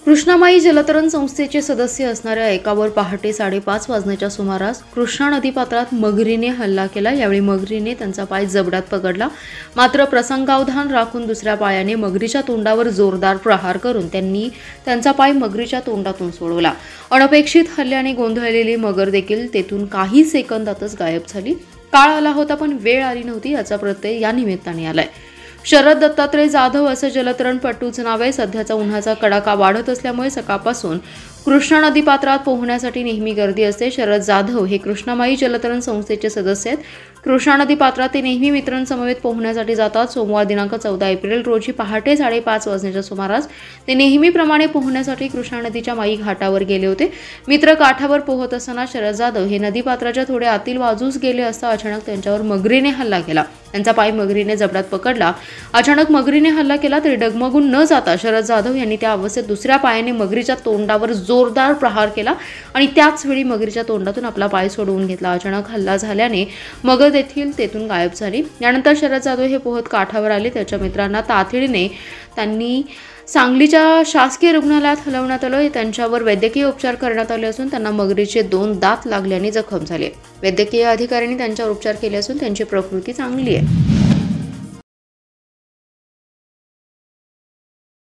कृष्णामाई जलतरण संस्थेचे सदस्य असणाऱ्या एकावर पहाटे 5:30 वाजण्याच्या सुमारास कृष्णा नदीपात्रात मगरीने हल्ला केला। यावेळी मगरीने त्यांचा पाय जबड्यात पकडला, मात्र प्रसंगावधान राखून दुसऱ्या पायाने मगरीच्या तोंडावर जोरदार प्रहार करून त्यांनी त्यांचा पाय मगरीच्या तोंडातून सोडवला। अनपेक्षित हल्ल्याने गोंधळलेली मगर देखील तेथून काही सेकंदातच गायब झाली। काळ आला होता पण वेळ आली नव्हती याचा प्रत्यय या निमित्ताने आलाय। शरद दत्तात्रय जाधव असं जलतरणपटूचं नाव आहे। सध्याचा उन्हाचा कडाका वाढत असल्यामुळे सकाळपासून कृष्णा नदीपात्रात पोहण्यासाठी नेहमी गर्दी असते। शरद जाधव हे कृष्णामाई जलतरण संस्थेचे सदस्य आहेत। कृष्णा नदीपात्रात ते नेहमी मित्रांसमवेत पोहण्यासाठी जातात। सोमवार दिनांक 14 एप्रिल रोजी पहाटे 5:30 वाजण्याच्या सुमारास ते नेहमीप्रमाणे पोहण्यासाठी कृष्णा नदीच्या माई घाटावर गेले होते। मित्र काठावर पोहत असताना शरद जाधव हे नदीपात्राच्या थोडे आतील बाजूस गेले असता अचानक त्यांच्यावर मगरीने हल्ला केला। त्यांचा पाय मगरीने जबड्यात पकडला। अचानक मगरीने हल्ला केला तरी डगमगून न जाता शरद जाधव यांनी त्या अवस्थेत दुसऱ्या पायाने मगरीच्या तोंडावर जोरदार प्रहार केला आणि त्याच वेळी मगरीच्या तोंडातून आपला पाय सोडवून घेतला। अचानक हल्ला झाल्याने मगर तेथून गायब झाली। यानंतर शरद जाधव हे पोहत काठावर आले। त्याच्या मित्रांना तातडीने त्यांनी सांगलीच्या शासकीय रुग्णालयात हलवण्यात आलं। त्यांच्यावर वैद्यकीय उपचार करण्यात आले असून त्यांना मगरीचे 2 दात लागल्याने जखम झाले। वैद्यकीय अधिकाऱ्यांनी त्यांच्यावर उपचार केले असून त्यांची प्रकृती चांगली आहे।